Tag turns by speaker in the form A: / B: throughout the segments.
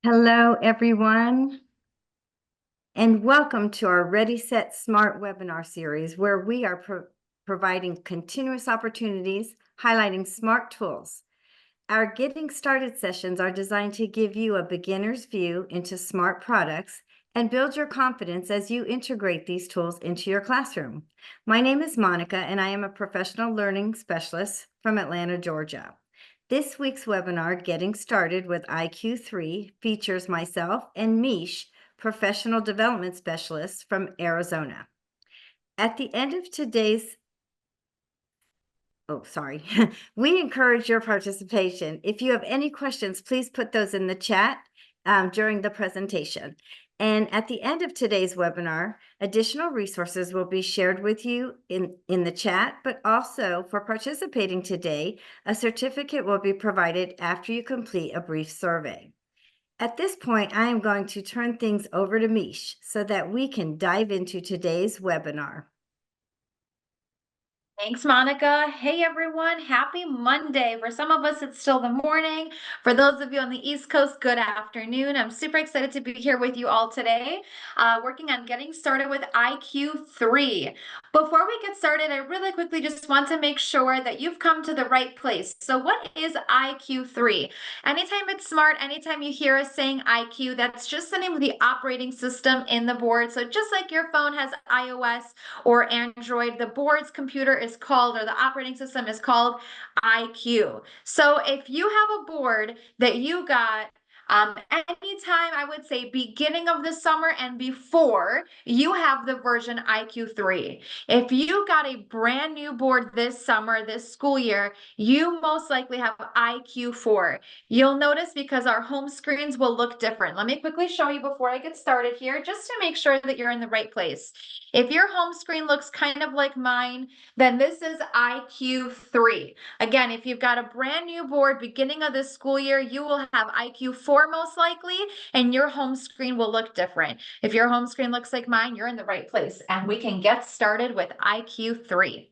A: Hello, everyone, and welcome to our Ready, Set, Smart webinar series, where we are providing continuous opportunities, highlighting smart tools. Our Getting Started sessions are designed to give you a beginner's view into smart products and build your confidence as you integrate these tools into your classroom. My name is Monica, and I am a professional learning specialist from Atlanta, Georgia. This week's webinar, Getting Started with IQ3, features myself and Mish, professional development specialists from Arizona. At the end of today's we encourage your participation. If you have any questions, please put those in the chat during the presentation. And at the end of today's webinar, additional resources will be shared with you in the chat, but also for participating today, a certificate will be provided after you complete a brief survey. At this point, I am going to turn things over to Mish so that we can dive into today's webinar.
B: Thanks, Monica. Hey, everyone. Happy Monday. For some of us, it's still the morning. For those of you on the East Coast, good afternoon. I'm super excited to be here with you all today, working on getting started with IQ3. Before we get started, I really quickly just want to make sure that you've come to the right place. So what is IQ3? Anytime it's smart, anytime you hear us saying IQ, that's just the name of the operating system in the board. So just like your phone has iOS or Android, the board's computer is called, or the operating system is called IQ. So if you have a board that you got anytime, I would say beginning of the summer and before, you have the version IQ3. If you got a brand new board this summer, this school year, you most likely have IQ4. You'll notice because our home screens will look different. Let me quickly show you before I get started here, just to make sure that you're in the right place. If your home screen looks kind of like mine, then this is IQ3. Again, if you've got a brand new board beginning of the school year, you will have IQ4 most likely, and your home screen will look different. If your home screen looks like mine, you're in the right place, and we can get started with IQ3.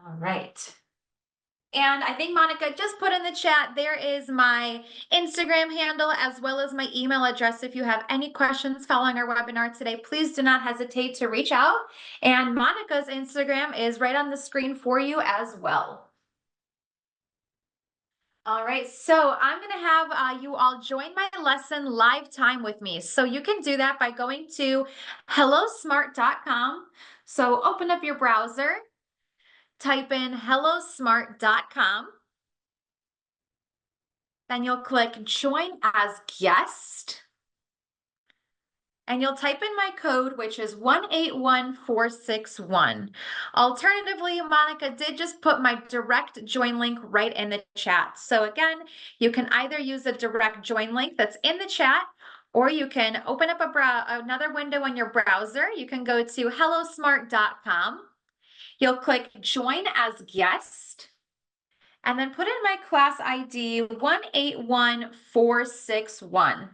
B: All right. And I think Monica just put in the chat, there is my Instagram handle as well as my email address. If you have any questions following our webinar today, please do not hesitate to reach out. And Monica's Instagram is right on the screen for you as well. All right, so I'm going to have you all join my lesson live time with me. So you can do that by going to hellosmart.com. So open up your browser, type in hellosmart.com. Then you'll click join as guest. And you'll type in my code, which is 181461. Alternatively, Monica did just put my direct join link right in the chat. So again, you can either use the direct join link that's in the chat, or you can open up another window on your browser. You can go to hellosmart.com. You'll click join as guest, and then put in my class ID 181461.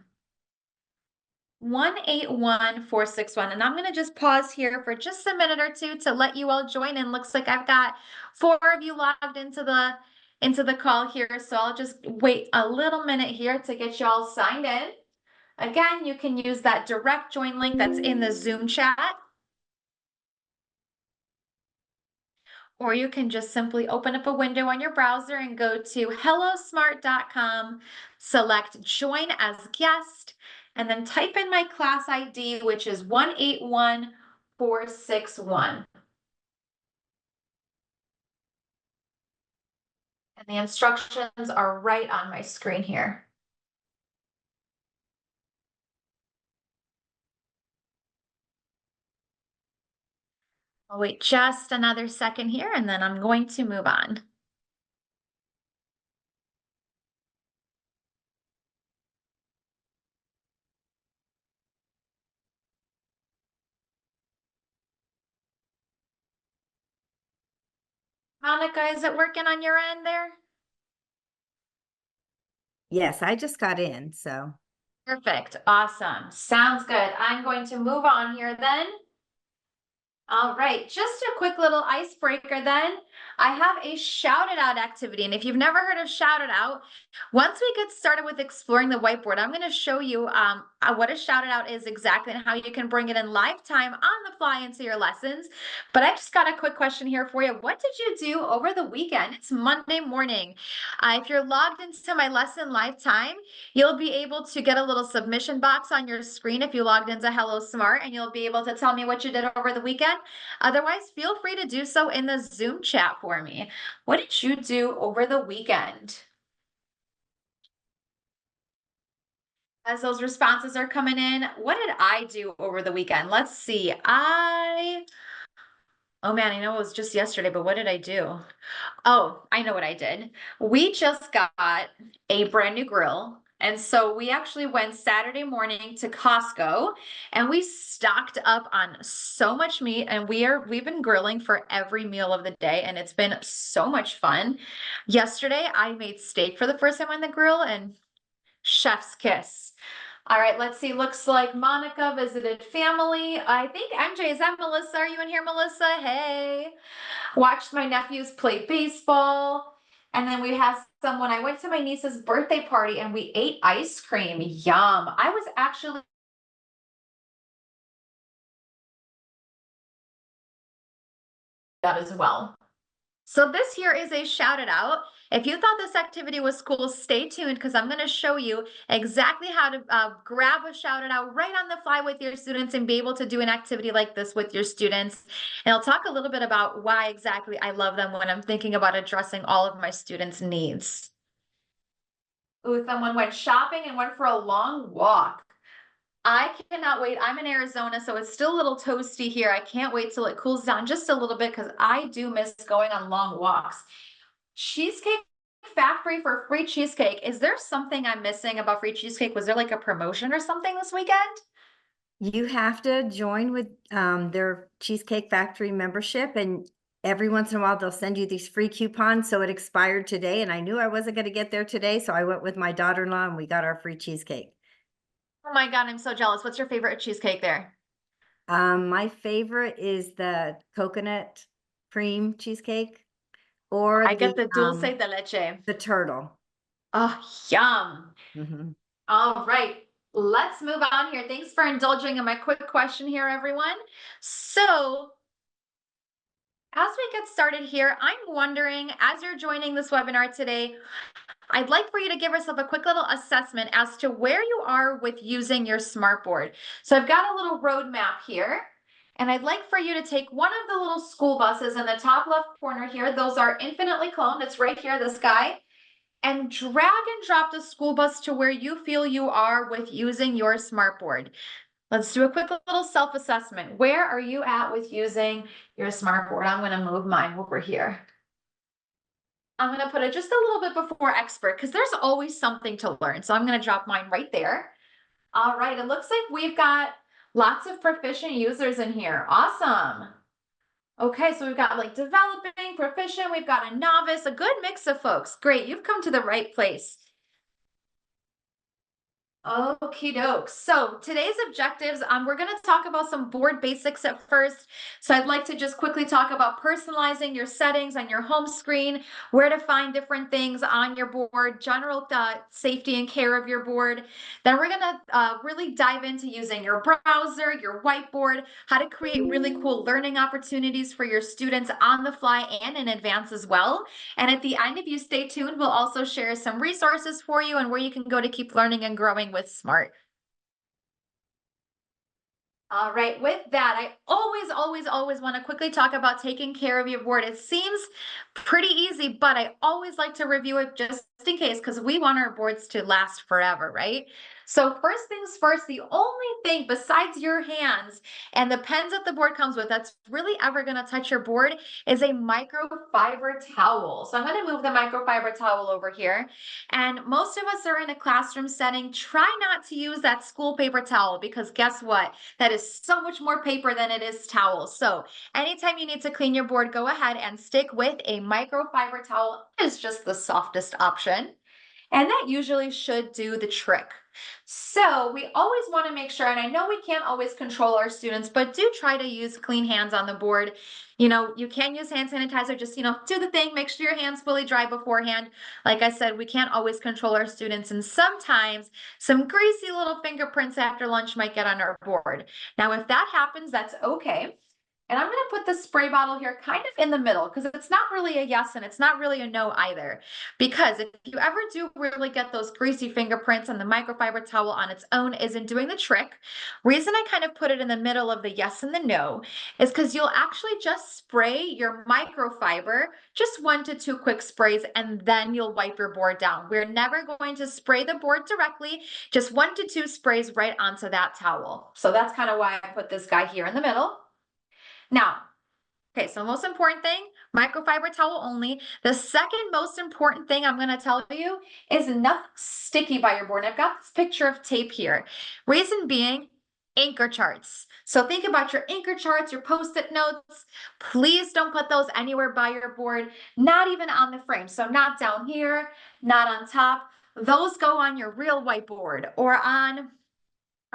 B: 181461. And I'm going to just pause here for just a minute or two to let you all join in. Looks like I've got 4 of you logged into the call here. So I'll just wait a little minute here to get you all signed in. Again, you can use that direct join link that's in the Zoom chat. Or you can just simply open up a window on your browser and go to hellosmart.com, select join as guest, and then type in my class ID, which is 181461. And the instructions are right on my screen here. I'll wait just another second here, and then I'm going to move on. Monica, is it working on your end there?
A: Yes, I just got in, so.
B: Perfect. Awesome. Sounds good. I'm going to move on here then. All right, just a quick little icebreaker then. I have a shout it out activity. And if you've never heard of shout it out, once we get started with exploring the whiteboard, I'm going to show you what a shout it out is exactly and how you can bring it in live time on the fly into your lessons. But I just got a quick question here for you. What did you do over the weekend? It's Monday morning. If you're logged into my lesson live time, you'll be able to get a little submission box on your screen if you logged into Hello Smart, and you'll be able to tell me what you did over the weekend. Otherwise, feel free to do so in the Zoom chat for me. What did you do over the weekend? As those responses are coming in, what did I do over the weekend? Let's see. Oh man, I know it was just yesterday, but what did I do? Oh, I know what I did. We just got a brand new grill. And so we actually went Saturday morning to Costco and we stocked up on so much meat, and we've been grilling for every meal of the day, and it's been so much fun. Yesterday I made steak for the first time on the grill, and chef's kiss. All right, let's see. Looks like Monica visited family. I think MJ, is that Melissa? Are you in here, Melissa? Hey. Watched my nephews play baseball. And then we have someone, I went to my niece's birthday party and we ate ice cream. Yum. I was actually that as well. So this here is a shout it out. If you thought this activity was cool, stay tuned because I'm going to show you exactly how to grab a shout it out right on the fly with your students and be able to do an activity like this with your students. And I'll talk a little bit about why exactly I love them when I'm thinking about addressing all of my students' needs. Ooh, someone went shopping and went for a long walk. I cannot wait. I'm in Arizona, so it's still a little toasty here. I can't wait till it cools down just a little bit because I do miss going on long walks. Cheesecake Factory for free cheesecake. Is there something I'm missing about free cheesecake? Was there like a promotion or something this weekend?
A: You have to join with their Cheesecake Factory membership, and every once in a while they'll send you these free coupons. So it expired today, and I knew I wasn't going to get there today, so I went with my daughter-in-law and we got our free cheesecake.
B: Oh my God, I'm so jealous. What's your favorite cheesecake there?
A: My favorite is the coconut cream cheesecake or
B: I get the dulce de leche.
A: the turtle.
B: Oh, yum.
A: Mhm.
B: All right, let's move on here. Thanks for indulging in my quick question here, everyone. So as we get started here, I'm wondering, as you're joining this webinar today, I'd like for you to give yourself a quick little assessment as to where you are with using your smartboard. So I've got a little roadmap here, and I'd like for you to take one of the little school buses in the top left corner here. Those are infinitely cloned. It's right here, this guy. And drag and drop the school bus to where you feel you are with using your smartboard. Let's do a quick little self-assessment. Where are you at with using your smartboard? I'm going to move mine over here. I'm going to put it just a little bit before expert because there's always something to learn. So I'm going to drop mine right there. All right. It looks like we've got lots of proficient users in here. Awesome. Okay. So we've got like developing, proficient. We've got a novice, a good mix of folks. Great. You've come to the right place. Okie doke. So today's objectives, we're going to talk about some board basics at first. So I'd like to just quickly talk about personalizing your settings on your home screen, where to find different things on your board, general safety and care of your board. Then we're going to really dive into using your browser, your whiteboard, how to create really cool learning opportunities for your students on the fly and in advance as well. And at the end, if you stay tuned, we'll also share some resources for you and where you can go to keep learning and growing with SMART. All right, with that, I always want to quickly talk about taking care of your board. It seems pretty easy, but I always like to review it just in case because we want our boards to last forever, right? So first things first, the only thing besides your hands and the pens that the board comes with that's really ever going to touch your board is a microfiber towel. So I'm going to move the microfiber towel over here. And most of us are in a classroom setting. Try not to use that school paper towel because guess what? That is so much more paper than it is towels. So anytime you need to clean your board, go ahead and stick with a microfiber towel. It is just the softest option. And that usually should do the trick. So we always want to make sure, and I know we can't always control our students, but do try to use clean hands on the board. You can use hand sanitizer, just, do the thing, make sure your hands fully dry beforehand. Like I said, we can't always control our students, and sometimes some greasy little fingerprints after lunch might get on our board. Now, if that happens, that's okay. And I'm going to put the spray bottle here kind of in the middle because it's not really a yes and it's not really a no either. Because if you ever do really get those greasy fingerprints and the microfiber towel on its own isn't doing the trick, reason I kind of put it in the middle of the yes and the no is because you'll actually just spray your microfiber, just 1 to 2 quick sprays, and then you'll wipe your board down. We're never going to spray the board directly, just 1 to 2 sprays right onto that towel. So that's kind of why I put this guy here in the middle. Now, okay, so the most important thing, microfiber towel only. The second most important thing I'm going to tell you is nothing sticky by your board. And I've got this picture of tape here. Reason being, anchor charts. So think about your anchor charts, your post-it notes. Please don't put those anywhere by your board, not even on the frame. So not down here, not on top. Those go on your real whiteboard or on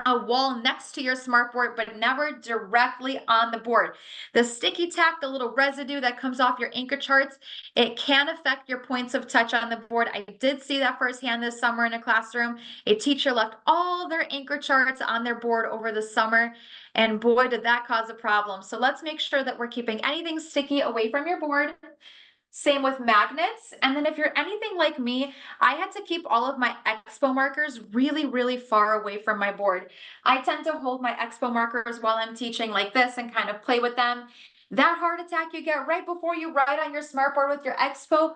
B: a wall next to your smartboard, but never directly on the board. The sticky tack, the little residue that comes off your anchor charts, it can affect your points of touch on the board. I did see that firsthand this summer in a classroom. A teacher left all their anchor charts on their board over the summer, and boy, did that cause a problem. So let's make sure that we're keeping anything sticky away from your board. Same with magnets. And then if you're anything like me, I had to keep all of my expo markers really, really far away from my board. I tend to hold my expo markers while I'm teaching like this and kind of play with them. That heart attack you get right before you write on your smartboard with your expo,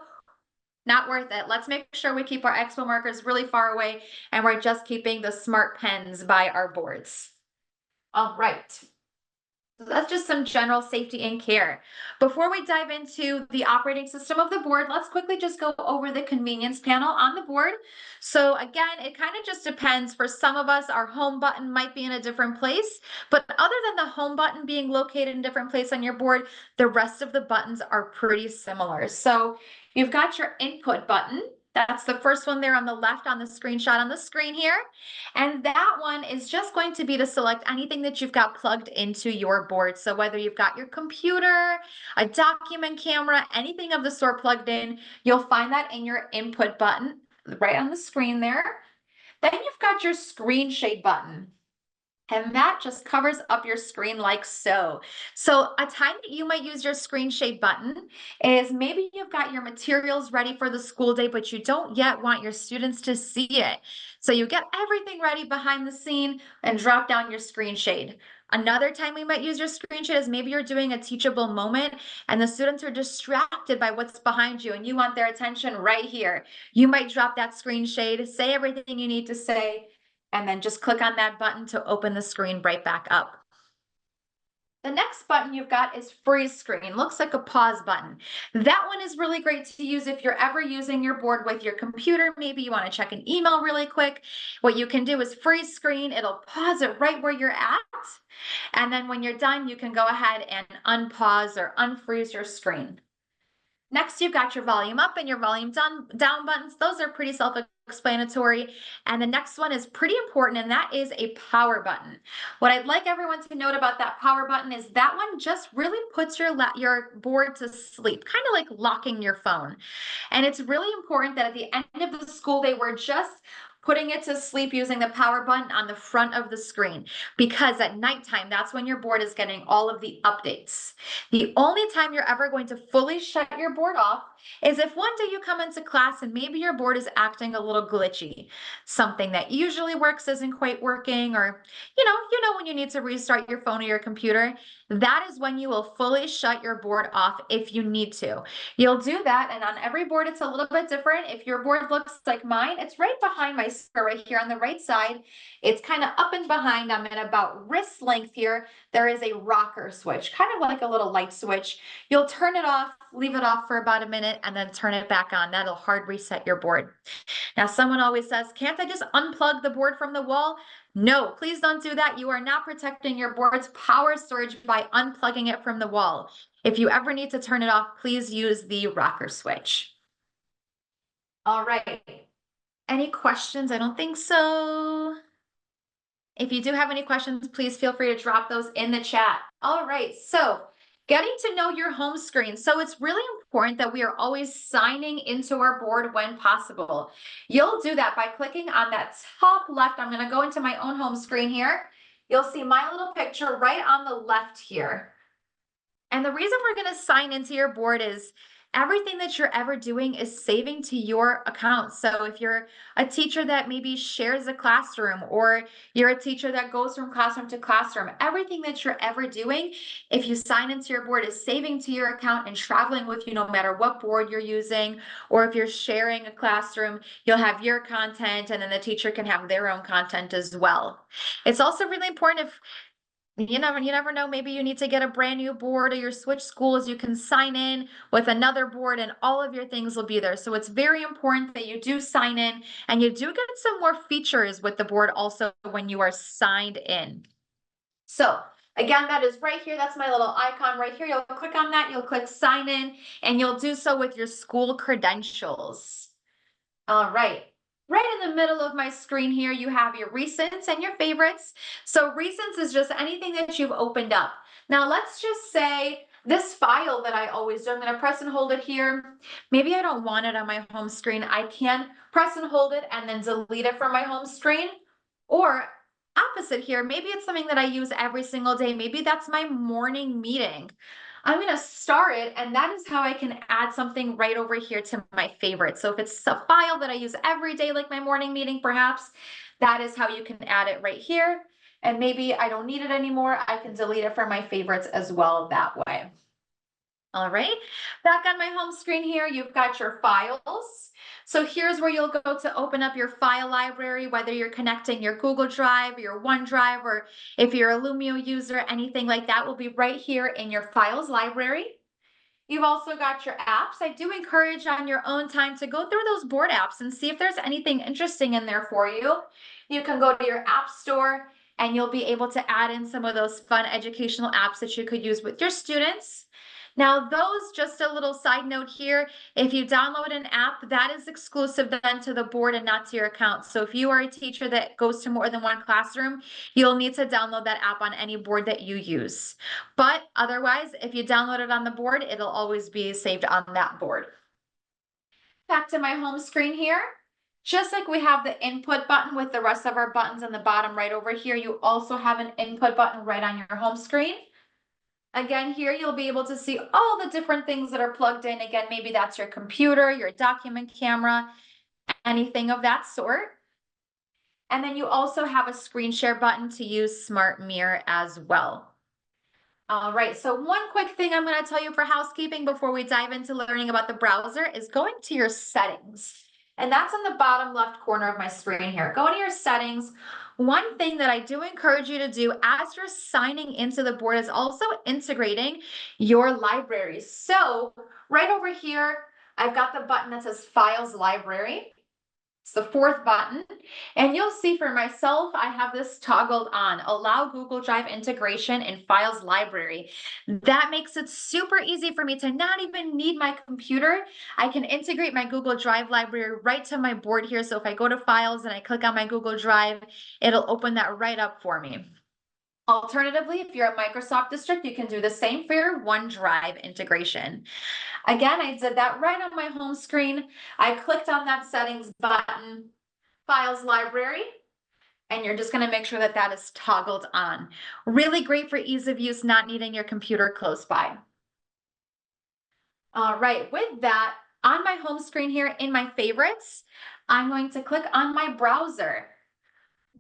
B: not worth it. Let's make sure we keep our expo markers really far away and we're just keeping the smart pens by our boards. All right. So that's just some general safety and care. Before we dive into the operating system of the board, let's quickly just go over the convenience panel on the board. So again, it kind of just depends. For some of us, our home button might be in a different place, but other than the home button being located in a different place on your board, the rest of the buttons are pretty similar. So you've got your input button. That's the first one there on the left on the screenshot on the screen here. And that one is just going to be to select anything that you've got plugged into your board. So whether you've got your computer, a document camera, anything of the sort plugged in, you'll find that in your input button right on the screen there. Then you've got your screen shade button. And that just covers up your screen like so. So a time that you might use your screen shade button is maybe you've got your materials ready for the school day, but you don't yet want your students to see it. So you get everything ready behind the scene and drop down your screen shade. Another time we might use your screen shade is maybe you're doing a teachable moment and the students are distracted by what's behind you and you want their attention right here. You might drop that screen shade, say everything you need to say, and then just click on that button to open the screen right back up. The next button you've got is freeze screen. Looks like a pause button. That one is really great to use if you're ever using your board with your computer. Maybe you want to check an email really quick. What you can do is freeze screen. It'll pause it right where you're at. And then when you're done, you can go ahead and unpause or unfreeze your screen. Next, you've got your volume up and your volume down buttons. Those are pretty self-explanatory. And the next one is pretty important, and that is a power button. What I'd like everyone to note about that power button is that one just really puts your board to sleep, kind of like locking your phone. And it's really important that at the end of the school day, we're just putting it to sleep using the power button on the front of the screen, because at nighttime, that's when your board is getting all of the updates. The only time you're ever going to fully shut your board off is if one day you come into class and maybe your board is acting a little glitchy. Something that usually works isn't quite working, or you know when you need to restart your phone or your computer. That is when you will fully shut your board off if you need to. You'll do that, and on every board it's a little bit different. If your board looks like mine, it's right behind my speaker right here on the right side. It's kind of up and behind. I'm at about wrist length here. There is a rocker switch, kind of like a little light switch. You'll turn it off, leave it off for about a minute, and then turn it back on. That'll hard reset your board. Now, someone always says, can't I just unplug the board from the wall? No, please don't do that. You are not protecting your board's power storage by unplugging it from the wall. If you ever need to turn it off, please use the rocker switch. All right. Any questions? I don't think so. If you do have any questions, please feel free to drop those in the chat. All right, so getting to know your home screen. So it's really important that we are always signing into our board when possible. You'll do that by clicking on that top left. I'm going to go into my own home screen here. You'll see my little picture right on the left here. And the reason we're going to sign into your board is everything that you're ever doing is saving to your account. So if you're a teacher that maybe shares a classroom, or you're a teacher that goes from classroom to classroom, everything that you're ever doing, if you sign into your board, is saving to your account and traveling with you no matter what board you're using. Or if you're sharing a classroom, you'll have your content and then the teacher can have their own content as well. It's also really important if you never know, maybe you need to get a brand new board or you switch schools, you can sign in with another board and all of your things will be there. So it's very important that you do sign in, and you do get some more features with the board also when you are signed in. So again, that is right here. That's my little icon right here. You'll click on that, you'll click sign in, and you'll do so with your school credentials. All right. Right in the middle of my screen here, you have your recents and your favorites. So recents is just anything that you've opened up. Now let's just say this file that I always do, I'm going to press and hold it here. Maybe I don't want it on my home screen. I can press and hold it and then delete it from my home screen. Or opposite here, maybe it's something that I use every single day. Maybe that's my morning meeting. I'm going to star it, and that is how I can add something right over here to my favorites. So if it's a file that I use every day, like my morning meeting, perhaps, that is how you can add it right here. And maybe I don't need it anymore. I can delete it from my favorites as well that way. All right, back on my home screen here, you've got your files. So here's where you'll go to open up your file library, whether you're connecting your Google Drive, your OneDrive, or if you're a Lumio user, anything like that will be right here in your files library. You've also got your apps. I do encourage on your own time to go through those board apps and see if there's anything interesting in there for you. You can go to your app store and you'll be able to add in some of those fun educational apps that you could use with your students. Now those, just a little side note here, if you download an app, that is exclusive then to the board and not to your account. So if you are a teacher that goes to more than one classroom, you'll need to download that app on any board that you use. But otherwise, if you download it on the board, it'll always be saved on that board. Back to my home screen here. Just like we have the input button with the rest of our buttons in the bottom right over here, you also have an input button right on your home screen. Again, here you'll be able to see all the different things that are plugged in. Again, maybe that's your computer, your document camera, anything of that sort. And then you also have a screen share button to use Smart Mirror as well. All right, so one quick thing I'm going to tell you for housekeeping before we dive into learning about the browser is going to your settings. And that's in the bottom left corner of my screen here. Go to your settings. One thing that I do encourage you to do as you're signing into the board is also integrating your libraries. So right over here, I've got the button that says Files Library. It's the fourth button, and you'll see for myself, I have this toggled on, allow Google Drive integration in Files Library. That makes it super easy for me to not even need my computer. I can integrate my Google Drive library right to my board here. So if I go to Files and I click on my Google Drive, it'll open that right up for me. Alternatively, if you're a Microsoft district, you can do the same for your OneDrive integration. Again, I did that right on my home screen. I clicked on that settings button, Files Library, and you're just going to make sure that that is toggled on. Really great for ease of use, not needing your computer close by. All right, with that, on my home screen here in my favorites, I'm going to click on my browser.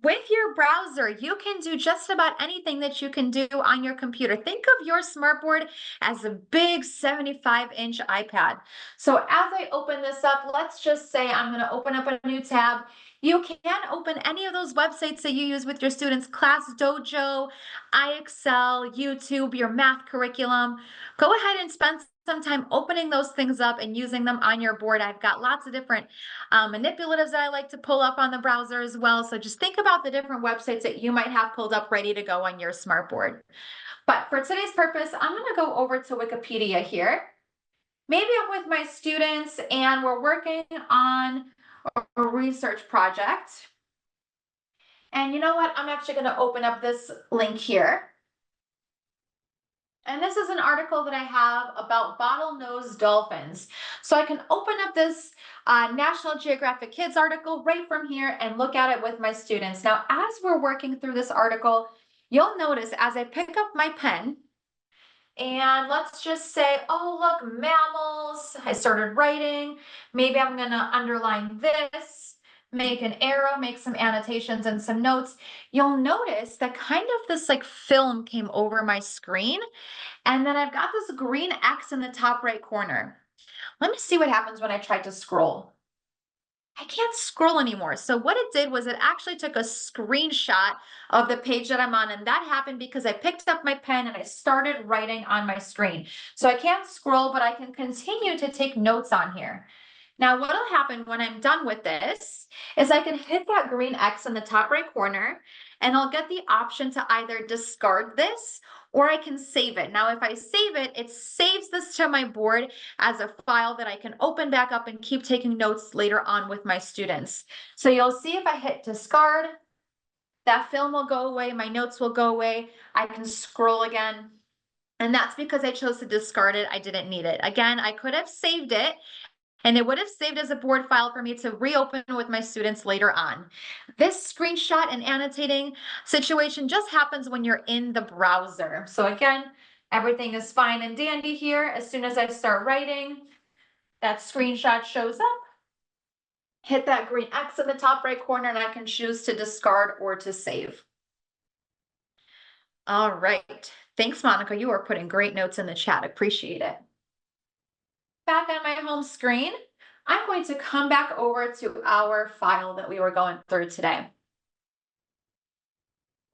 B: With your browser, you can do just about anything that you can do on your computer. Think of your smartboard as a big 75-inch iPad. So as I open this up, let's just say I'm going to open up a new tab. You can open any of those websites that you use with your students, Class Dojo, iExcel, YouTube, your math curriculum. Go ahead and spend some time opening those things up and using them on your board. I've got lots of different manipulatives that I like to pull up on the browser as well. So just think about the different websites that you might have pulled up ready to go on your smartboard. But for today's purpose, I'm going to go over to Wikipedia here. Maybe I'm with my students and we're working on a research project. And you know what? I'm actually going to open up this link here. And this is an article that I have about bottlenose dolphins. So I can open up this National Geographic Kids article right from here and look at it with my students. Now, as we're working through this article, you'll notice as I pick up my pen, and let's just say, oh, look, mammals. I started writing. Maybe I'm going to underline this, make an arrow, make some annotations and some notes. You'll notice that kind of this like film came over my screen. And then I've got this green X in the top right corner. Let me see what happens when I try to scroll. I can't scroll anymore. So what it did was it actually took a screenshot of the page that I'm on. And that happened because I picked up my pen and I started writing on my screen. So I can't scroll, but I can continue to take notes on here. Now, what'll happen when I'm done with this is I can hit that green X in the top right corner and I'll get the option to either discard this or I can save it. Now, if I save it, it saves this to my board as a file that I can open back up and keep taking notes later on with my students. So you'll see if I hit discard, that film will go away, my notes will go away, I can scroll again. And that's because I chose to discard it. I didn't need it. Again, I could have saved it and it would have saved as a board file for me to reopen with my students later on. This screenshot and annotating situation just happens when you're in the browser. So again, everything is fine and dandy here. As soon as I start writing, that screenshot shows up. Hit that green X in the top right corner and I can choose to discard or to save. All right. Thanks, Monica. You are putting great notes in the chat. Appreciate it. Back on my home screen, I'm going to come back over to our file that we were going through today.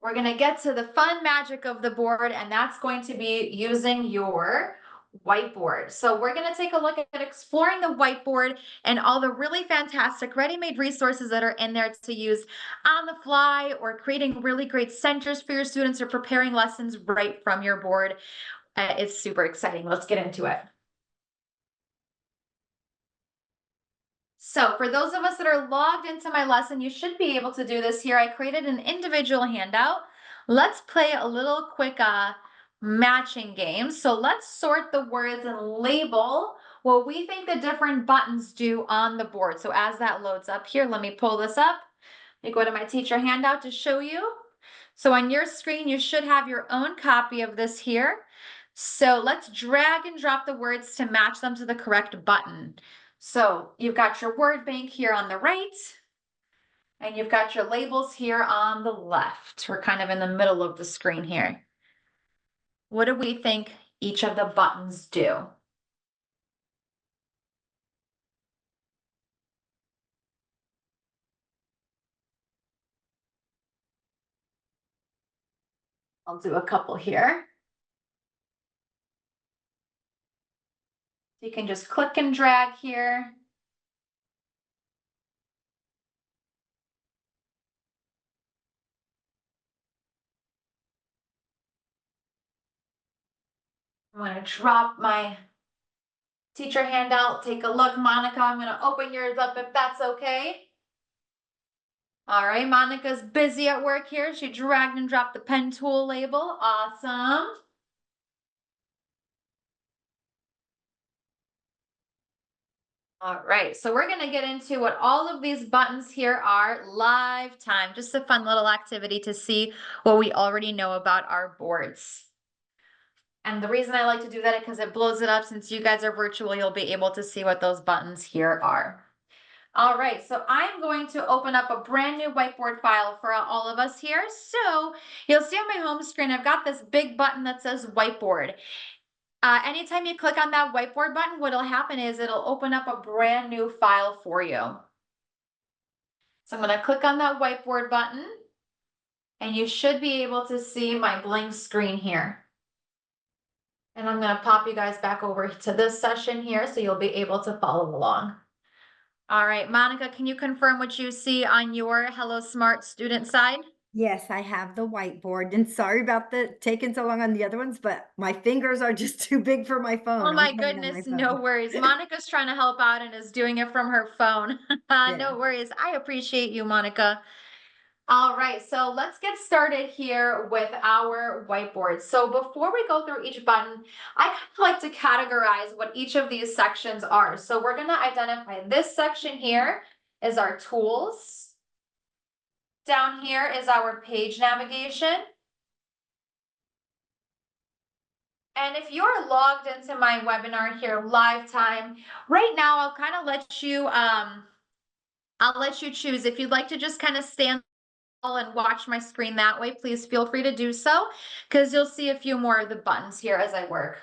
B: We're going to get to the fun magic of the board, and that's going to be using your whiteboard. So we're going to take a look at exploring the whiteboard and all the really fantastic ready-made resources that are in there to use on the fly or creating really great centers for your students or preparing lessons right from your board. It's super exciting. Let's get into it. So for those of us that are logged into my lesson, you should be able to do this here. I created an individual handout. Let's play a little quick matching game. So let's sort the words and label what we think the different buttons do on the board. So as that loads up here, let me pull this up. Let me go to my teacher handout to show you. So on your screen, you should have your own copy of this here. So let's drag and drop the words to match them to the correct button. So you've got your word bank here on the right, and you've got your labels here on the left. We're kind of in the middle of the screen here. What do we think each of the buttons do? I'll do a couple here. You can just click and drag here. I'm going to drop my teacher handout. Take a look, Monica. I'm going to open yours up if that's okay. All right, Monica's busy at work here. She dragged and dropped the pen tool label. Awesome. All right, so we're gonna get into what all of these buttons here are live time. Just a fun little activity to see what we already know about our boards. And the reason I like to do that is because it blows it up. Since you guys are virtual, you'll be able to see what those buttons here are. All right, so I'm going to open up a brand new whiteboard file for all of us here. So you'll see on my home screen, I've got this big button that says whiteboard. Anytime you click on that whiteboard button, what'll happen is it'll open up a brand new file for you. So I'm going to click on that whiteboard button and you should be able to see my blank screen here. And I'm going to pop you guys back over to this session here so you'll be able to follow along. All right, Monica, can you confirm what you see on your Hello Smart student side?
A: Yes, I have the whiteboard, and sorry about the taking so long on the other ones, but my fingers are just too big for my phone.
B: Oh my
A: I'm playing on
B: goodness,
A: my
B: no
A: phone.
B: worries. Monica's trying to help out and is doing it from her phone.
A: Yeah.
B: No worries. I appreciate you, Monica. All right, so let's get started here with our whiteboard. So before we go through each button, I kind of like to categorize what each of these sections are. So we're going to identify this section here is our tools. Down here is our page navigation. And if you're logged into my webinar here live time, right now I'll let you choose if you'd like to just kind of stand and watch my screen that way, please feel free to do so because you'll see a few more of the buttons here as I work.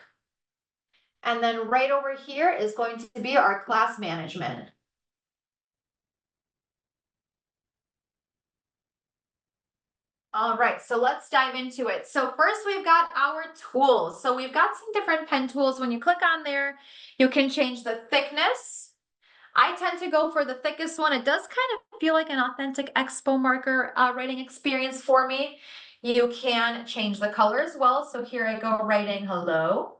B: And then right over here is going to be our class management. All right, so let's dive into it. So first we've got our tools. So we've got some different pen tools. When you click on there, you can change the thickness. I tend to go for the thickest one. It does kind of feel like an authentic expo marker writing experience for me. You can change the color as well. So here I go writing hello.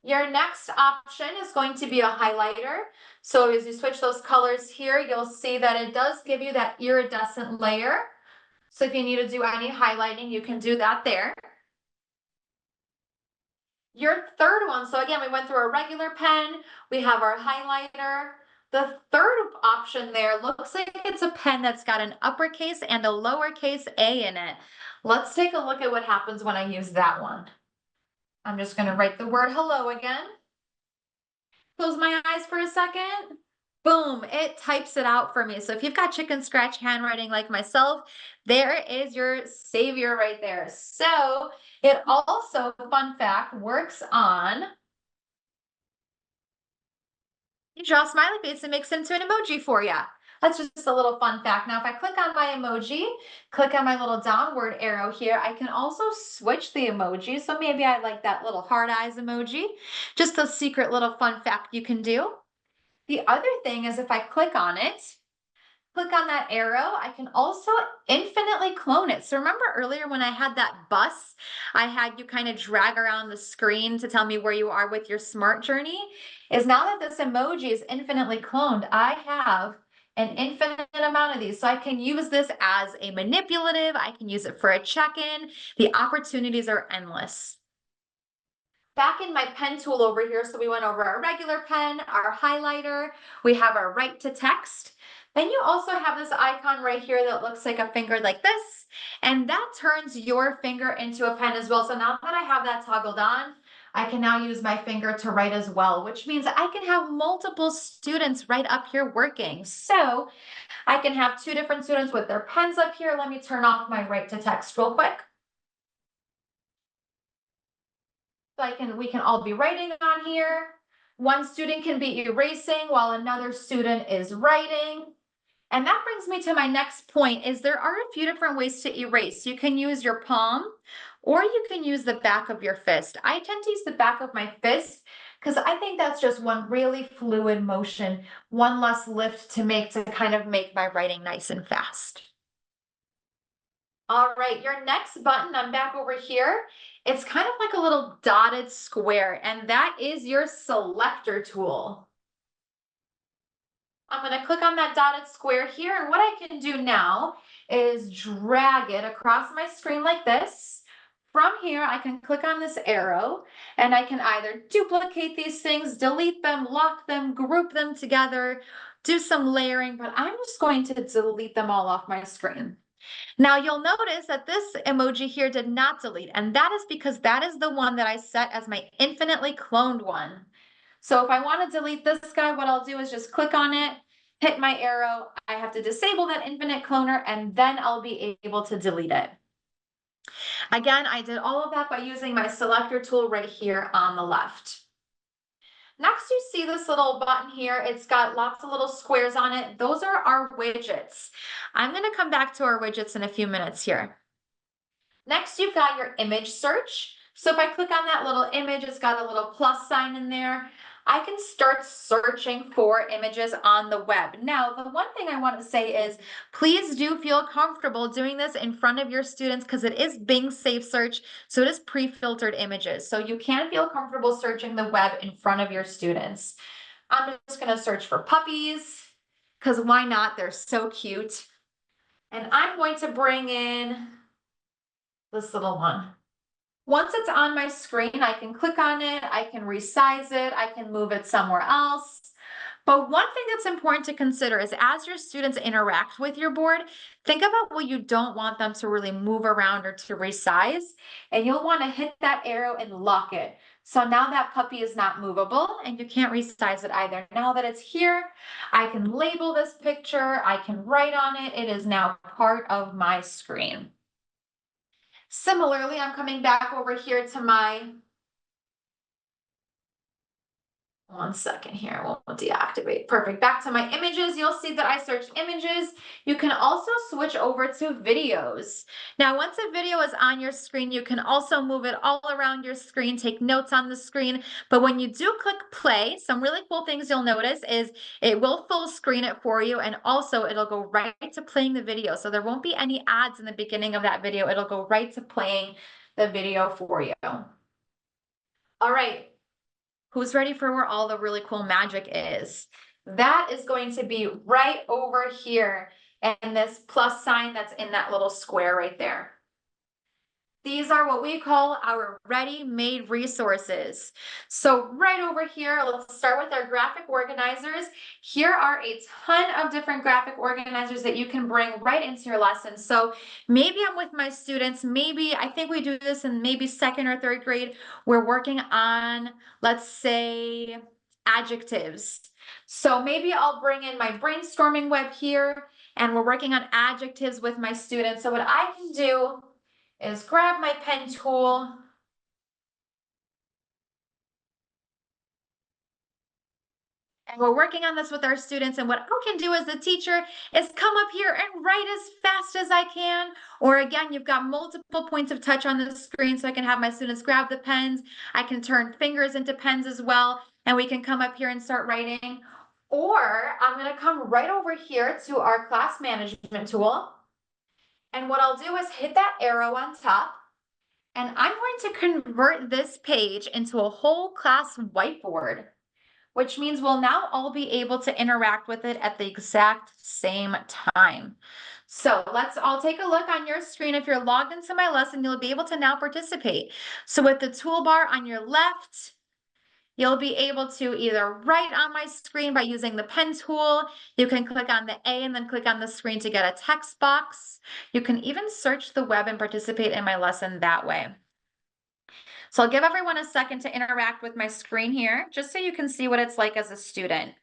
B: Your next option is going to be a highlighter. So as you switch those colors here, you'll see that it does give you that iridescent layer. So if you need to do any highlighting, you can do that there. Your third one, so again, we went through a regular pen, we have our highlighter. The third option there looks like it's a pen that's got an uppercase and a lowercase a in it. Let's take a look at what happens when I use that one. I'm just going to write the word hello again. Close my eyes for a second. Boom, it types it out for me. So if you've got chicken scratch handwriting like myself, there is your savior right there. So it also, fun fact, works on, you draw a smiley face and makes it into an emoji for you. That's just a little fun fact. Now, if I click on my emoji, click on my little downward arrow here, I can also switch the emoji. So maybe I like that little heart eyes emoji. Just a secret little fun fact you can do. The other thing is if I click on that arrow, I can also infinitely clone it. So remember earlier when I had that bus, I had you kind of drag around the screen to tell me where you are with your smart journey? Is now that this emoji is infinitely cloned, I have an infinite amount of these. So I can use this as a manipulative, I can use it for a check-in. The opportunities are endless. Back in my pen tool over here, so we went over our regular pen, our highlighter, we have our write to text. Then you also have this icon right here that looks like a finger like this, and that turns your finger into a pen as well. So now that I have that toggled on, I can now use my finger to write as well, which means I can have multiple students right up here working. So I can have two different students with their pens up here. Let me turn off my write to text real quick. We can all be writing on here. One student can be erasing while another student is writing. And that brings me to my next point is there are a few different ways to erase. You can use your palm or you can use the back of your fist. I tend to use the back of my fist because I think that's just one really fluid motion, one less lift to kind of make my writing nice and fast. All right, your next button, I'm back over here. It's kind of like a little dotted square, and that is your selector tool. I'm going to click on that dotted square here, and what I can do now is drag it across my screen like this. From here, I can click on this arrow, and I can either duplicate these things, delete them, lock them, group them together, do some layering, but I'm just going to delete them all off my screen. Now you'll notice that this emoji here did not delete, and that is because that is the one that I set as my infinitely cloned one. So if I want to delete this guy, what I'll do is just click on it, hit my arrow. I have to disable that infinite cloner, and then I'll be able to delete it. Again, I did all of that by using my selector tool right here on the left. Next, you see this little button here. It's got lots of little squares on it. Those are our widgets. I'm going to come back to our widgets in a few minutes here. Next, you've got your image search. So if I click on that little image, it's got a little plus sign in there. I can start searching for images on the web. Now, the one thing I want to say is please do feel comfortable doing this in front of your students because it is Bing Safe Search, so it is pre-filtered images. So you can feel comfortable searching the web in front of your students. I'm just going to search for puppies because why not? They're so cute. And I'm going to bring in this little one. Once it's on my screen, I can click on it, I can resize it, I can move it somewhere else. But one thing that's important to consider is as your students interact with your board, think about what you don't want them to really move around or to resize. And you'll want to hit that arrow and lock it. So now that puppy is not movable and you can't resize it either. Now that it's here, I can label this picture, I can write on it. It is now part of my screen. Similarly, I'm coming back over here to my, one second here, we'll deactivate. Perfect. Back to my images. You'll see that I searched images. You can also switch over to videos. Now, once a video is on your screen, you can also move it all around your screen, take notes on the screen. But when you do click play, some really cool things you'll notice is it will full screen it for you. And also it'll go right to playing the video. So there won't be any ads in the beginning of that video. It'll go right to playing the video for you. All right. Who's ready for where all the really cool magic is? That is going to be right over here, and this plus sign that's in that little square right there. These are what we call our ready-made resources. So right over here, let's start with our graphic organizers. Here are a ton of different graphic organizers that you can bring right into your lesson. So maybe I'm with my students, maybe I think we do this in maybe second or third grade. We're working on, let's say, adjectives. So maybe I'll bring in my brainstorming web here and we're working on adjectives with my students. So what I can do is grab my pen tool. And we're working on this with our students. And what I can do as a teacher is come up here and write as fast as I can. Or again, you've got multiple points of touch on the screen. So I can have my students grab the pens. I can turn fingers into pens as well. And we can come up here and start writing. Or I'm going to come right over here to our class management tool. And what I'll do is hit that arrow on top. And I'm going to convert this page into a whole class whiteboard, which means we'll now all be able to interact with it at the exact same time. So let's all take a look on your screen. If you're logged into my lesson, you'll be able to now participate. So with the toolbar on your left, you'll be able to either write on my screen by using the pen tool. You can click on the A and then click on the screen to get a text box. You can even search the web and participate in my lesson that way. So I'll give everyone a second to interact with my screen here, just so you can see what it's like as a student.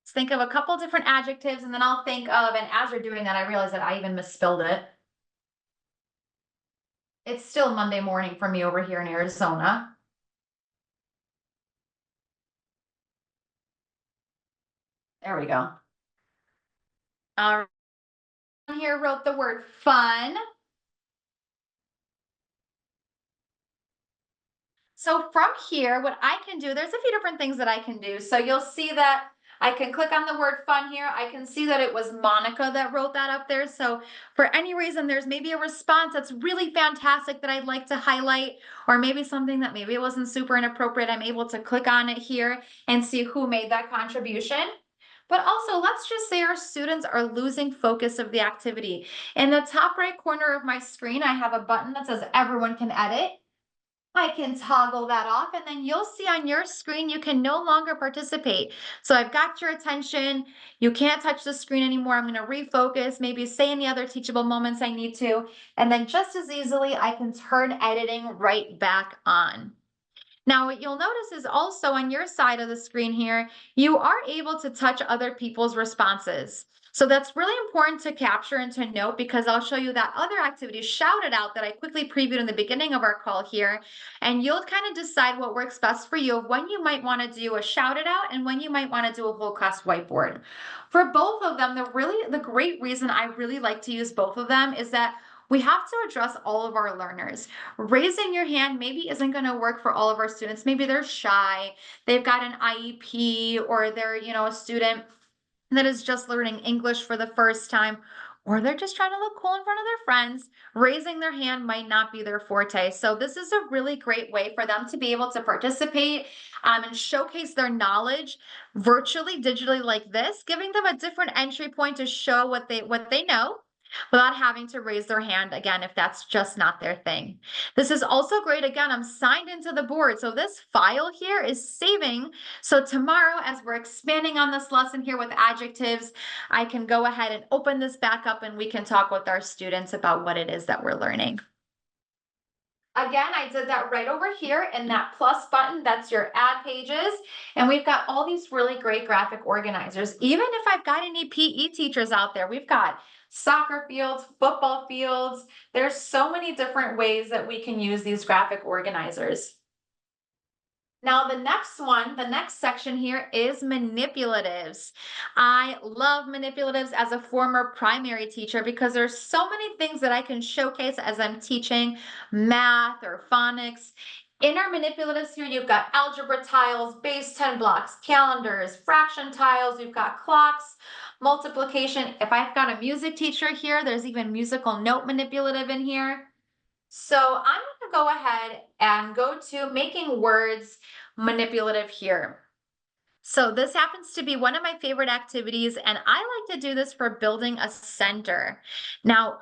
B: Let's think of a couple different adjectives, and then I'll think of, and as you're doing that, I realize that I even misspelled it. It's still Monday morning for me over here in Arizona. There we go. All right. Here wrote the word fun. So from here, what I can do, there's a few different things that I can do. So you'll see that I can click on the word fun here. I can see that it was Monica that wrote that up there. So for any reason, there's maybe a response that's really fantastic that I'd like to highlight, or maybe something that maybe it wasn't super inappropriate. I'm able to click on it here and see who made that contribution. But also, let's just say our students are losing focus of the activity. In the top right corner of my screen, I have a button that says everyone can edit. I can toggle that off, and then you'll see on your screen you can no longer participate. So I've got your attention. You can't touch the screen anymore. I'm going to refocus, maybe say any other teachable moments I need to, and then just as easily I can turn editing right back on. Now, what you'll notice is also on your side of the screen here, you are able to touch other people's responses. So that's really important to capture and to note, because I'll show you that other activity, Shout It Out, that I quickly previewed in the beginning of our call here. And you'll kind of decide what works best for you, when you might want to do a Shout It Out and when you might want to do a whole class whiteboard. For both of them, the great reason I really like to use both of them is that we have to address all of our learners. Raising your hand maybe isn't going to work for all of our students. Maybe they're shy, they've got an IEP, or they're, a student that is just learning English for the first time. or they're just trying to look cool in front of their friends, raising their hand might not be their forte. So this is a really great way for them to be able to participate and showcase their knowledge virtually, digitally like this, giving them a different entry point to show what they know without having to raise their hand again if that's just not their thing. This is also great. Again, I'm signed into the board. So this file here is saving. So tomorrow, as we're expanding on this lesson here with adjectives, I can go ahead and open this back up and we can talk with our students about what it is that we're learning. Again, I did that right over here in that plus button. That's your add pages. And we've got all these really great graphic organizers. Even if I've got any PE teachers out there, we've got soccer fields, football fields. There's so many different ways that we can use these graphic organizers. Now, the next section here is manipulatives. I love manipulatives as a former primary teacher because there's so many things that I can showcase as I'm teaching math or phonics. In our manipulatives here, you've got algebra tiles, base 10 blocks, calendars, fraction tiles, we've got clocks, multiplication. If I've got a music teacher here, there's even musical note manipulative in here. So I'm going to go ahead and go to making words manipulative here. So this happens to be one of my favorite activities, and I like to do this for building a center. Now,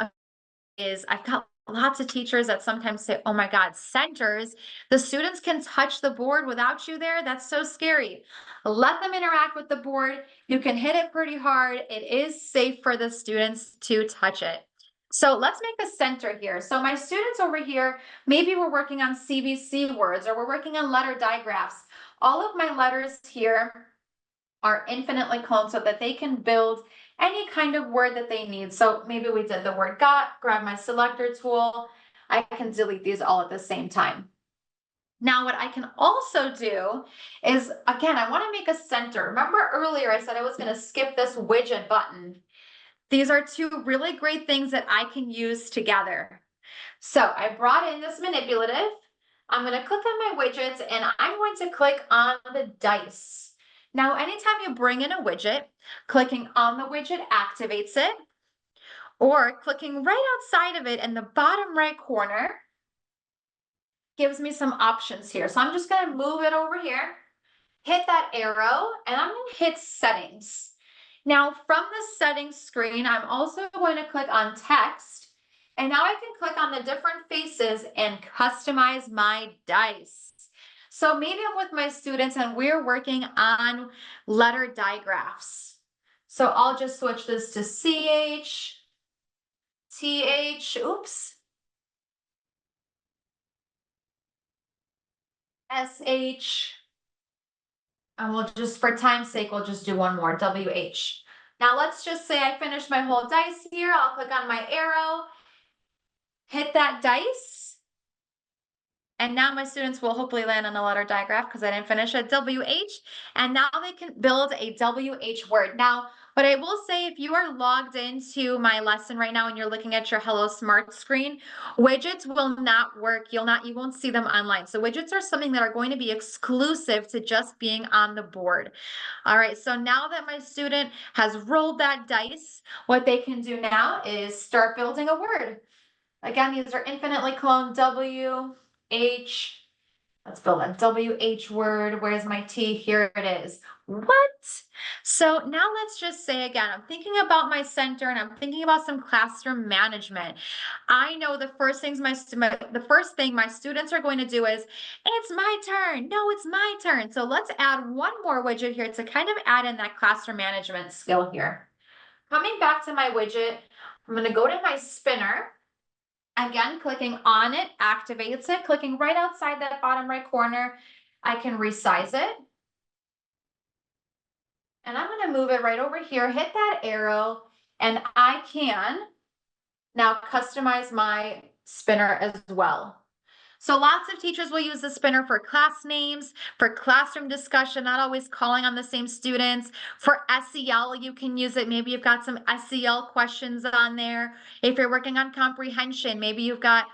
B: I've got lots of teachers that sometimes say, oh my God, centers, the students can touch the board without you there. That's so scary. Let them interact with the board. You can hit it pretty hard. It is safe for the students to touch it. So let's make a center here. So my students over here, maybe we're working on CVC words or we're working on letter digraphs. All of my letters here are infinitely cloned so that they can build any kind of word that they need. So maybe we did the word got, grab my selector tool. I can delete these all at the same time. Now, what I can also do is, again, I want to make a center. Remember earlier I said I was going to skip this widget button. These are two really great things that I can use together. So I brought in this manipulative. I'm going to click on my widgets and I'm going to click on the dice. Now, anytime you bring in a widget, clicking on the widget activates it, or clicking right outside of it in the bottom right corner gives me some options here. So I'm just going to move it over here, hit that arrow, and I'm going to hit settings. Now, from the settings screen, I'm also going to click on text. And now I can click on the different faces and customize my dice. So maybe I'm with my students and we're working on letter digraphs. So I'll just switch this to CH, TH, oops, SH, and we'll just, for time's sake, we'll just do one more, WH. Now let's just say I finished my whole dice here. I'll click on my arrow, hit that dice. And now my students will hopefully land on a letter digraph because I didn't finish a WH. And now they can build a WH word. Now, but I will say if you are logged into my lesson right now and you're looking at your Hello Smart screen, widgets will not work. You won't see them online. So widgets are something that are going to be exclusive to just being on the board. All right, so now that my student has rolled that dice, what they can do now is start building a word. Again, these are infinitely cloned WH. Let's build a WH word. Where's my T? Here it is. What? So now let's just say again, I'm thinking about my center and I'm thinking about some classroom management. I know the first thing my students are going to do is, it's my turn. No, it's my turn. So let's add one more widget here to kind of add in that classroom management skill here. Coming back to my widget, I'm going to go to my spinner. Again, clicking on it activates it. Clicking right outside that bottom right corner, I can resize it. And I'm going to move it right over here, hit that arrow, and I can now customize my spinner as well. So lots of teachers will use the spinner for class names, for classroom discussion, not always calling on the same students. For SEL, you can use it. Maybe you've got some SEL questions on there. If you're working on comprehension, maybe you've got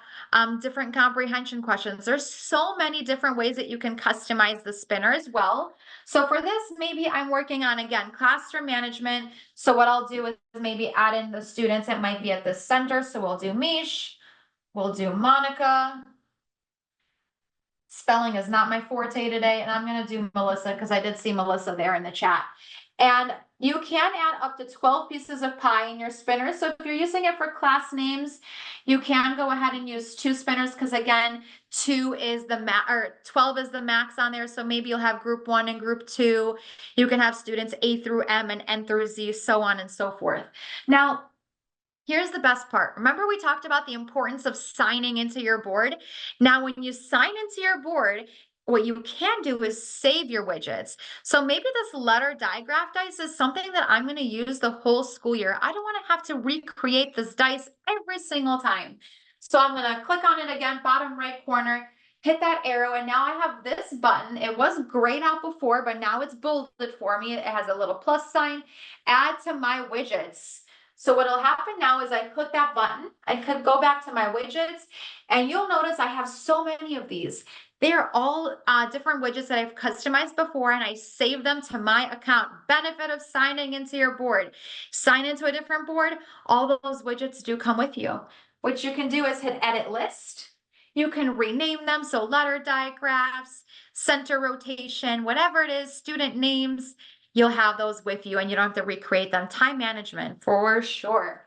B: different comprehension questions. There's so many different ways that you can customize the spinner as well. So for this, maybe I'm working on, again, classroom management. So what I'll do is maybe add in the students. It might be at the center. So we'll do Mish, we'll do Monica. Spelling is not my forte today, and I'm going to do Melissa because I did see Melissa there in the chat. And you can add up to 12 pieces of pie in your spinner. So if you're using it for class names, you can go ahead and use 2 spinners because, again, 2 is the max, or 12 is the max on there. So maybe you'll have group 1 and group 2. You can have students A through M and N through Z, so on and so forth. Now, here's the best part. Remember, we talked about the importance of signing into your board. Now, when you sign into your board, what you can do is save your widgets. So maybe this letter digraph dice is something that I'm going to use the whole school year. I don't want to have to recreate this dice every single time. So I'm going to click on it again, bottom right corner, hit that arrow, and now I have this button. It was grayed out before, but now it's bolded for me. It has a little plus sign, add to my widgets. So what'll happen now is I click that button, I could go back to my widgets, and you'll notice I have so many of these. They are all different widgets that I've customized before, and I save them to my account. Benefit of signing into your board. Sign into a different board, all those widgets do come with you. What you can do is hit edit list. You can rename them, so letter digraphs, center rotation, whatever it is, student names. You'll have those with you and you don't have to recreate them. Time management for sure.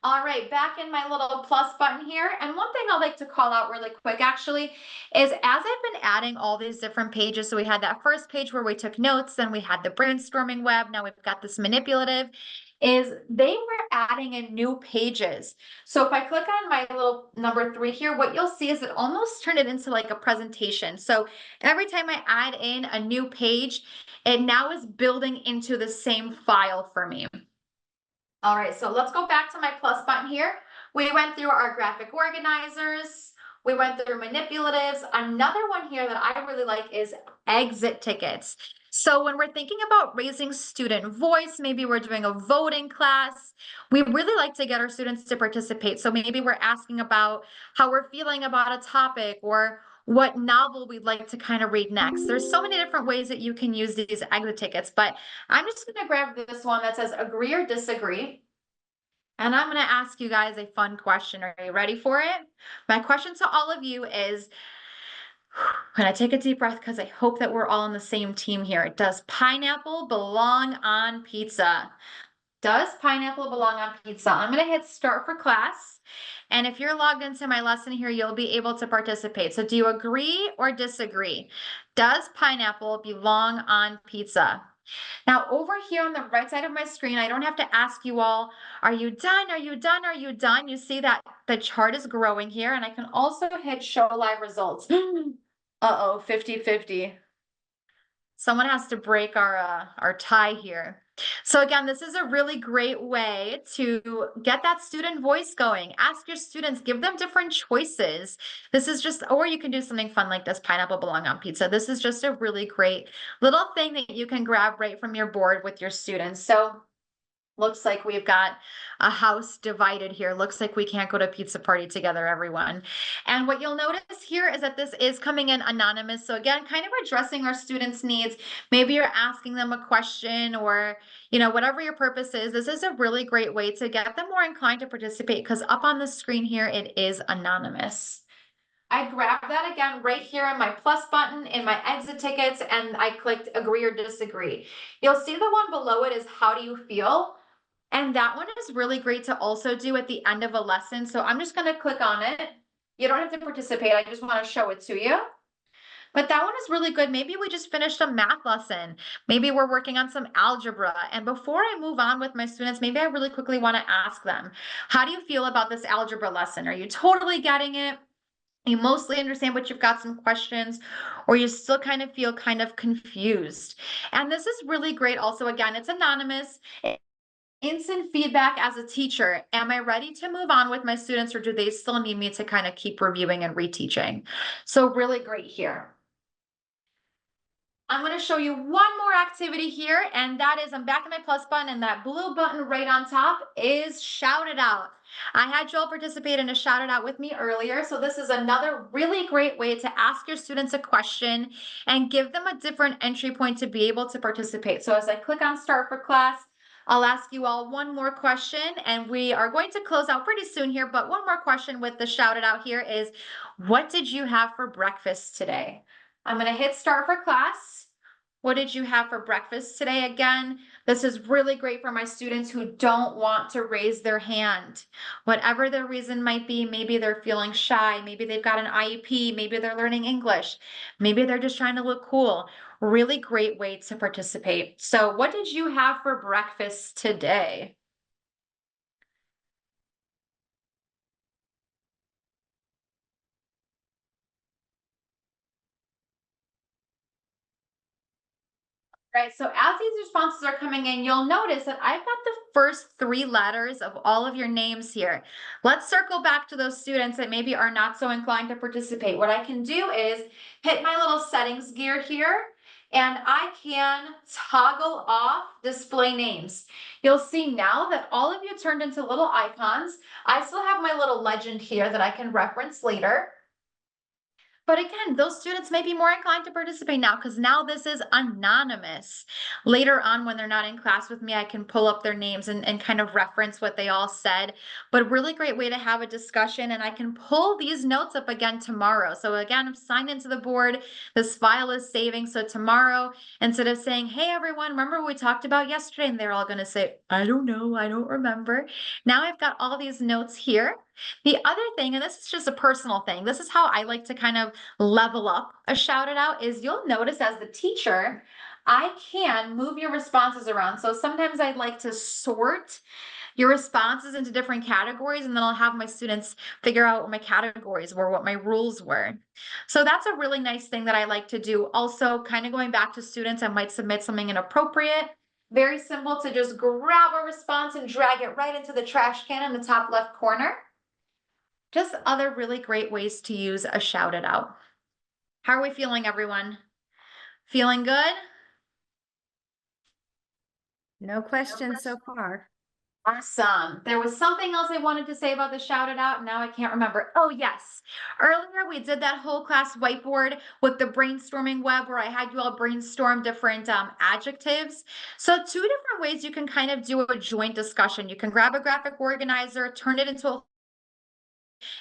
B: All right, back in my little plus button here. And one thing I'd like to call out really quick actually is as I've been adding all these different pages, so we had that first page where we took notes, then we had the brainstorming web, now we've got this manipulative, is they were adding in new pages. So if I click on my little number 3 here, what you'll see is it almost turned it into like a presentation. So every time I add in a new page, it now is building into the same file for me. All right, so let's go back to my plus button here. We went through our graphic organizers. We went through manipulatives. Another one here that I really like is exit tickets. So when we're thinking about raising student voice, maybe we're doing a voting class, we really like to get our students to participate. So maybe we're asking about how we're feeling about a topic or what novel we'd like to kind of read next. There's so many different ways that you can use these exit tickets, but I'm just going to grab this one that says agree or disagree. And I'm going to ask you guys a fun question. Are you ready for it? My question to all of you is, when I take a deep breath, because I hope that we're all on the same team here. Does pineapple belong on pizza? Does pineapple belong on pizza? I'm going to hit start for class. And if you're logged into my lesson here, you'll be able to participate. So do you agree or disagree? Does pineapple belong on pizza? Now over here on the right side of my screen, I don't have to ask you all, are you done? Are you done? Are you done? You see that the chart is growing here, and I can also hit show live results. Uh-oh, 50-50. Someone has to break our tie here. So again, this is a really great way to get that student voice going. Ask your students, give them different choices. This is just, or you can do something fun like this, pineapple belong on pizza. This is just a really great little thing that you can grab right from your board with your students. So looks like we've got a house divided here. Looks like we can't go to pizza party together, everyone. And what you'll notice here is that this is coming in anonymous. So again, kind of addressing our students' needs. Maybe you're asking them a question or, you know, whatever your purpose is, this is a really great way to get them more inclined to participate because up on the screen here, it is anonymous. I grabbed that again right here on my plus button in my exit tickets, and I clicked agree or disagree. You'll see the one below it is how do you feel? And that one is really great to also do at the end of a lesson. So I'm just going to click on it. You don't have to participate. I just want to show it to you. But that one is really good. Maybe we just finished a math lesson. Maybe we're working on some algebra. And before I move on with my students, maybe I really quickly want to ask them, how do you feel about this algebra lesson? Are you totally getting it? You mostly understand, but you've got some questions, or you still kind of feel kind of confused. And this is really great also. Again, it's anonymous. It's in feedback as a teacher. Am I ready to move on with my students, or do they still need me to kind of keep reviewing and reteaching? So really great here. I'm going to show you one more activity here, and that is I'm back in my plus button, and that blue button right on top is shout it out. I had Joel participate in a shout it out with me earlier, so this is another really great way to ask your students a question and give them a different entry point to be able to participate. So as I click on start for class, I'll ask you all one more question, and we are going to close out pretty soon here, but one more question with the shout it out here is, what did you have for breakfast today? I'm going to hit start for class. What did you have for breakfast today? Again, this is really great for my students who don't want to raise their hand. Whatever their reason might be, maybe they're feeling shy, maybe they've got an IEP, maybe they're learning English, maybe they're just trying to look cool. Really great way to participate. So what did you have for breakfast today? Right, so as these responses are coming in, you'll notice that I've got the first 3 letters of all of your names here. Let's circle back to those students that maybe are not so inclined to participate. What I can do is hit my little settings gear here, and I can toggle off display names. You'll see now that all of you turned into little icons. I still have my little legend here that I can reference later. But again, those students may be more inclined to participate now because now this is anonymous. Later on, when they're not in class with me, I can pull up their names and kind of reference what they all said. But really great way to have a discussion. And I can pull these notes up again tomorrow. So again, I'm signed into the board. This file is saving. So tomorrow, instead of saying, hey, everyone, remember what we talked about yesterday? And they're all going to say, I don't know, I don't remember. Now I've got all these notes here. The other thing, and this is just a personal thing, this is how I like to kind of level up a shout it out, is you'll notice as the teacher, I can move your responses around. So sometimes I'd like to sort your responses into different categories, and then I'll have my students figure out what my categories were, what my rules were. So that's a really nice thing that I like to do. Also, kind of going back to students, I might submit something inappropriate. Very simple to just grab a response and drag it right into the trash can in the top left corner. Just other really great ways to use a shout it out. How are we feeling, everyone? Feeling good?
A: No questions so far.
B: Awesome. There was something else I wanted to say about the shout it out. Now I can't remember. Oh, yes. Earlier, we did that whole class whiteboard with the brainstorming web where I had you all brainstorm different adjectives. So 2 different ways you can kind of do a joint discussion. You can grab a graphic organizer, turn it into a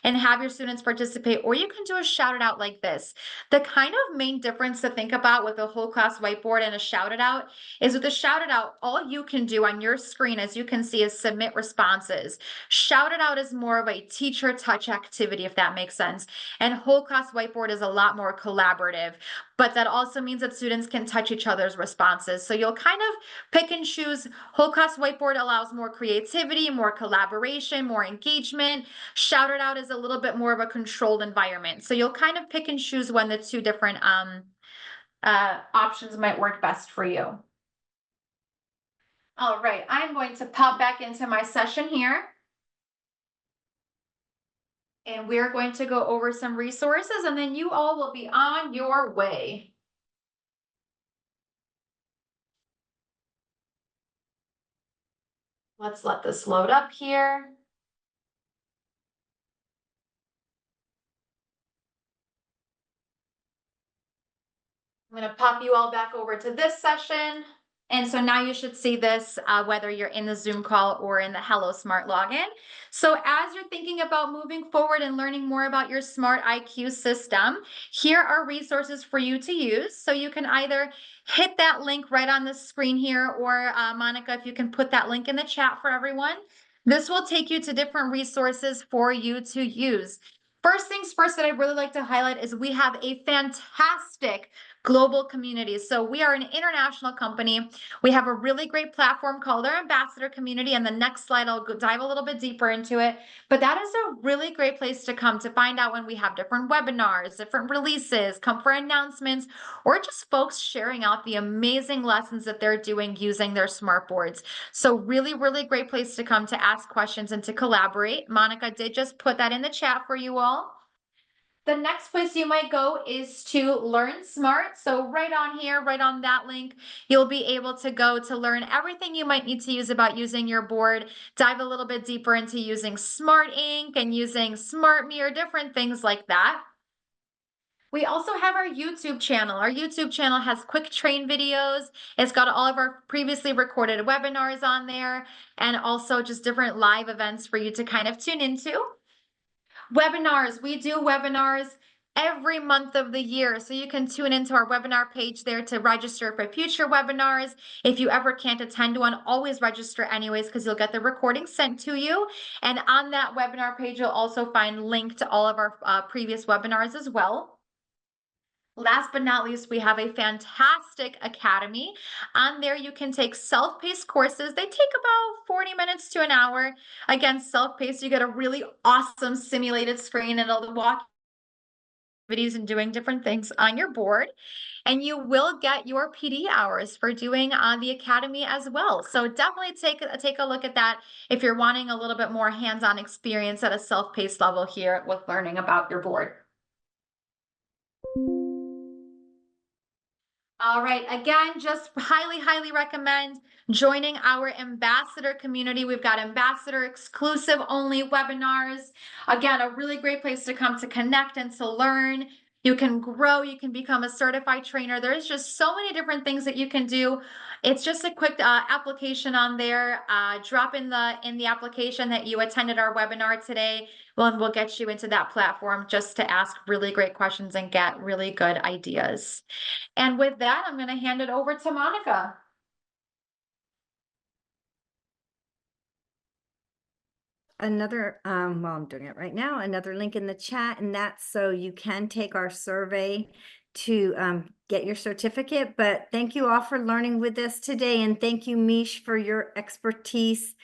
B: and have your students participate, or you can do a shout it out like this. The kind of main difference to think about with a whole class whiteboard and a shout it out is with a shout it out, all you can do on your screen, as you can see, is submit responses. Shout it out is more of a teacher touch activity, if that makes sense. And whole class whiteboard is a lot more collaborative, but that also means that students can touch each other's responses. So you'll kind of pick and choose. Whole class whiteboard allows more creativity, more collaboration, more engagement. Shout it out is a little bit more of a controlled environment. So you'll kind of pick and choose when the 2 different options might work best for you. All right, I'm going to pop back into my session here. And we're going to go over some resources, and then you all will be on your way. Let's let this load up here. I'm going to pop you all back over to this session. And so now you should see this whether you're in the Zoom call or in the Hello Smart login. So as you're thinking about moving forward and learning more about your Smart IQ system, here are resources for you to use. So you can either hit that link right on the screen here, or Monica, if you can put that link in the chat for everyone. This will take you to different resources for you to use. First things first that I'd really like to highlight is we have a fantastic global communities. So we are an international company. We have a really great platform called our ambassador community. And the next slide, I'll dive a little bit deeper into it. But that is a really great place to come to find out when we have different webinars, different releases, come for announcements, or just folks sharing out the amazing lessons that they're doing using their smart boards. So really, really great place to come to ask questions and to collaborate. Monica did just put that in the chat for you all. The next place you might go is to Learn Smart. So right on here, right on that link, you'll be able to go to learn everything you might need to use about using your board, dive a little bit deeper into using Smart Ink and using Smart Mirror, different things like that. We also have our YouTube channel. Our YouTube channel has quick train videos. It's got all of our previously recorded webinars on there, and also just different live events for you to kind of tune into. Webinars, we do webinars every month of the year. So you can tune into our webinar page there to register for future webinars. If you ever can't attend one, always register anyways, because you'll get the recording sent to you. And on that webinar page, you'll also find link to all of our previous webinars as well. Last but not least, we have a fantastic academy. On there, you can take self-paced courses. They take about 40 minutes to an hour. Again, self-paced, you get a really awesome simulated screen and it'll walk activities and doing different things on your board. And you will get your PD hours for doing the academy as well. So definitely take a look at that if you're wanting a little bit more hands-on experience at a self-paced level here with learning about your board. All right, again, just highly, highly recommend joining our ambassador community. We've got ambassador exclusive only webinars. Again, a really great place to come to connect and to learn. You can grow, you can become a certified trainer. There's just so many different things that you can do. It's just a quick application on there. Drop in the application that you attended our webinar today. Well, and we'll get you into that platform just to ask really great questions and get really good ideas. And with that, I'm going to hand it over to Monica.
A: Another, well, I'm doing it right now, another link in the chat, and that's so you can take our survey to get your certificate. But thank you all for learning with us today. And thank you, Mish, for your expertise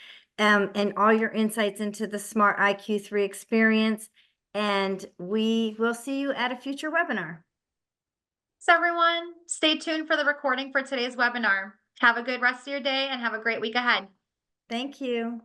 A: and all your insights into the Smart IQ3 experience. And we will see you at a future webinar.
B: So everyone, stay tuned for the recording for today's webinar. Have a good rest of your day and have a great week ahead.
A: Thank you.